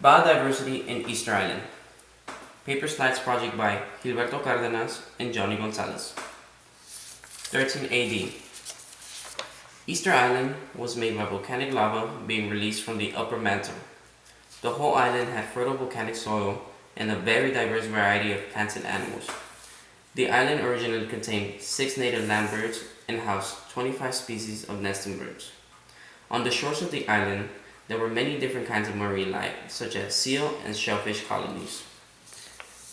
Biodiversity in Easter Island. Paper Slides project by Gilberto Cárdenas and Johnny Gonzalez. 13 AD. Easter Island was made by volcanic lava being released from the upper mantle. The whole island had fertile volcanic soil and a very diverse variety of plants and animals. The island originally contained 6 native land birds and housed 25 species of nesting birds. On the shores of the island, there were many different kinds of marine life, such as seal and shellfish colonies.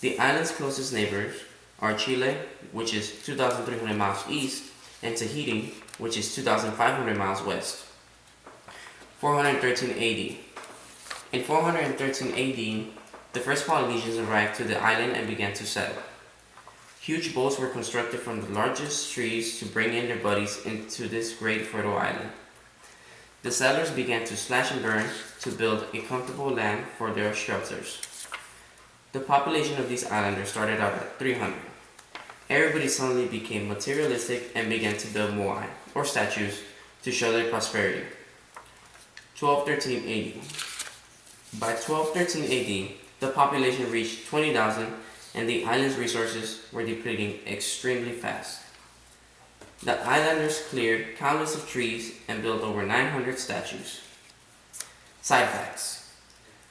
The island's closest neighbors are Chile, which is 2,300 miles east, and Tahiti, which is 2,500 miles west. 413 AD. In 413 AD, the first Polynesians arrived to the island and began to settle. Huge boats were constructed from the largest trees to bring in their buddies into this great fertile island. The settlers began to slash and burn to build a comfortable land for their shelters. The population of these islanders started out at 300. Everybody suddenly became materialistic and began to build moai, or statues, to show their prosperity. 1213 AD. By 1213 AD, the population reached 20,000 and the island's resources were depleting extremely fast. The islanders cleared countless of trees and built over 900 statues. Side facts.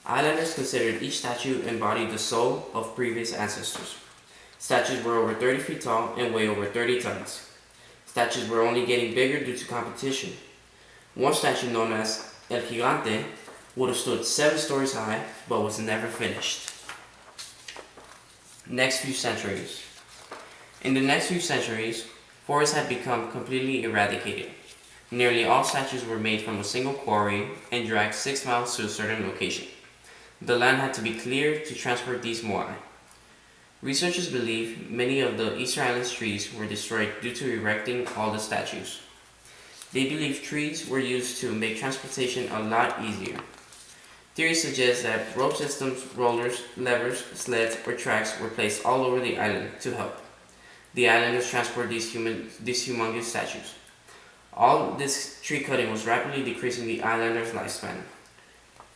Islanders considered each statue embodied the soul of previous ancestors. Statues were over 30 feet tall and weigh over 30 tons. Statues were only getting bigger due to competition. One statue, known as El Gigante, would have stood 7 stories high but was never finished. Next few centuries. In the next few centuries, forests had become completely eradicated. Nearly all statues were made from a single quarry and dragged 6 miles to a certain location. The land had to be cleared to transport these moai. Researchers believe many of the Easter Island's trees were destroyed due to erecting all the statues. They believe trees were used to make transportation a lot easier. Theories suggest that rope systems, rollers, levers, sleds, or tracks were placed all over the island to help the islanders transport these humongous statues. All this tree cutting was rapidly decreasing the islanders' lifespan.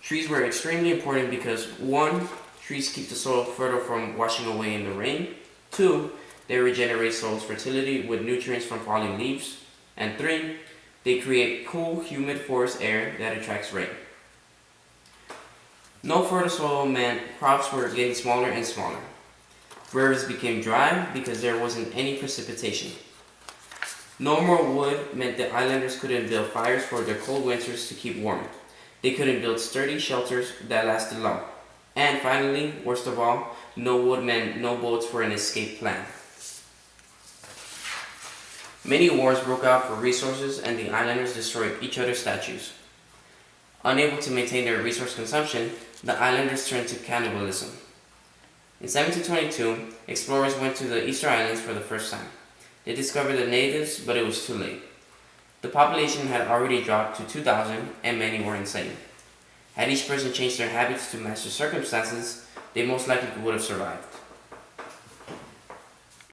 Trees were extremely important because 1. Trees keep the soil fertile from washing away in the rain. 2. They regenerate soil's fertility with nutrients from falling leaves. And 3. They create cool, humid forest air that attracts rain. No fertile soil meant crops were getting smaller and smaller. Rivers became dry because there wasn't any precipitation. No more wood meant the islanders couldn't build fires for their cold winters to keep warm. They couldn't build sturdy shelters that lasted long. And finally, worst of all, no wood meant no boats for an escape plan. Many wars broke out for resources and the islanders destroyed each other's statues. Unable to maintain their resource consumption, the islanders turned to cannibalism. In 1722, explorers went to the Easter Islands for the first time. They discovered the natives, but it was too late. The population had already dropped to 2,000 and many were insane. Had each person changed their habits to match the circumstances, they most likely would have survived.